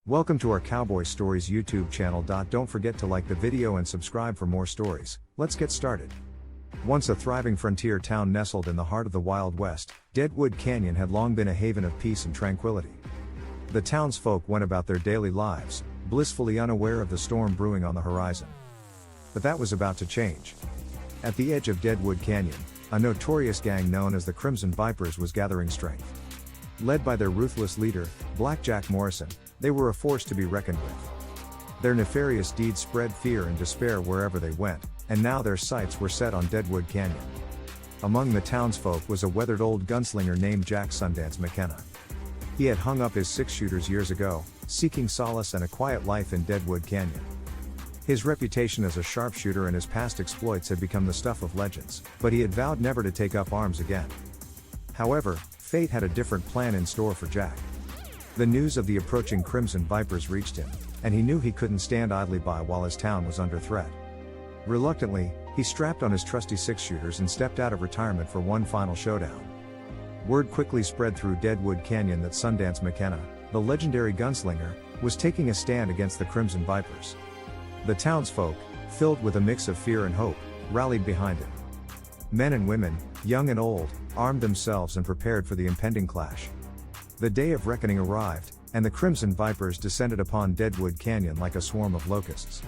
Welcome to our Cowboy Stories YouTube channel. Don't forget to like the video and subscribe for more stories. Let's get started. Once a thriving frontier town nestled in the heart of the Wild West, Deadwood Canyon had long been a haven of peace and tranquility. The townsfolk went about their daily lives, blissfully unaware of the storm brewing on the horizon. But that was about to change. At the edge of Deadwood Canyon, a notorious gang known as the Crimson Vipers was gathering strength. Led by their ruthless leader, Black Jack Morrison, they were a force to be reckoned with. Their nefarious deeds spread fear and despair wherever they went, and now their sights were set on Deadwood Canyon. Among the townsfolk was a weathered old gunslinger named Jack Sundance McKenna. He had hung up his six-shooters years ago, seeking solace and a quiet life in Deadwood Canyon. His reputation as a sharpshooter and his past exploits had become the stuff of legends, but he had vowed never to take up arms again. However, fate had a different plan in store for Jack. The news of the approaching Crimson Vipers reached him, and he knew he couldn't stand idly by while his town was under threat. Reluctantly, he strapped on his trusty six-shooters and stepped out of retirement for one final showdown. Word quickly spread through Deadwood Canyon that Sundance McKenna, the legendary gunslinger, was taking a stand against the Crimson Vipers. The townsfolk, filled with a mix of fear and hope, rallied behind him. Men and women, young and old, armed themselves and prepared for the impending clash. The day of reckoning arrived, and the Crimson Vipers descended upon Deadwood Canyon like a swarm of locusts.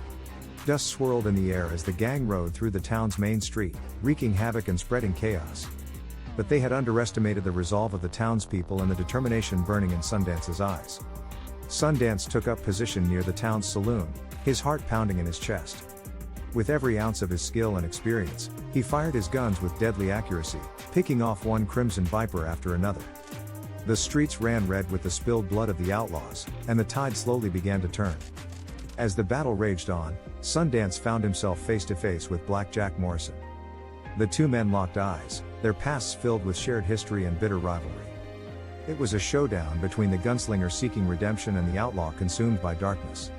Dust swirled in the air as the gang rode through the town's main street, wreaking havoc and spreading chaos. But they had underestimated the resolve of the townspeople and the determination burning in Sundance's eyes. Sundance took up position near the town's saloon, his heart pounding in his chest. With every ounce of his skill and experience, he fired his guns with deadly accuracy, picking off one Crimson Viper after another. The streets ran red with the spilled blood of the outlaws, and the tide slowly began to turn. As the battle raged on, Sundance found himself face to face with Black Jack Morrison. The two men locked eyes, their pasts filled with shared history and bitter rivalry. It was a showdown between the gunslinger seeking redemption and the outlaw consumed by darkness.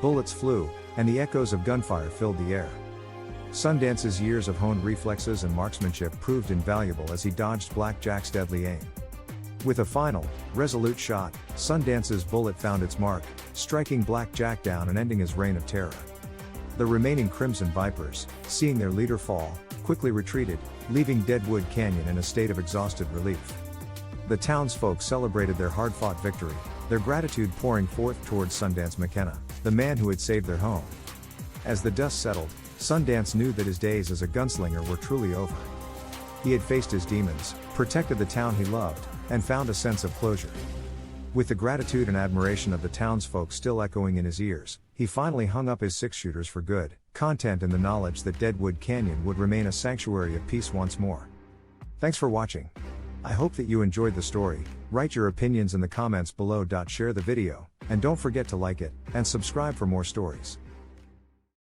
Bullets flew, and the echoes of gunfire filled the air. Sundance's years of honed reflexes and marksmanship proved invaluable as he dodged Black Jack's deadly aim. With a final, resolute shot, Sundance's bullet found its mark, striking Black Jack down and ending his reign of terror. The remaining Crimson Vipers, seeing their leader fall, quickly retreated, leaving Deadwood Canyon in a state of exhausted relief. The townsfolk celebrated their hard-fought victory, their gratitude pouring forth towards Sundance McKenna, the man who had saved their home. As the dust settled, Sundance knew that his days as a gunslinger were truly over. He had faced his demons, protected the town he loved, and found a sense of closure. With the gratitude and admiration of the townsfolk still echoing in his ears, he finally hung up his six-shooters for good, content in the knowledge that Deadwood Canyon would remain a sanctuary of peace once more. Thanks for watching. I hope that you enjoyed the story. Write your opinions in the comments below. Share the video, and don't forget to like it, and subscribe for more stories.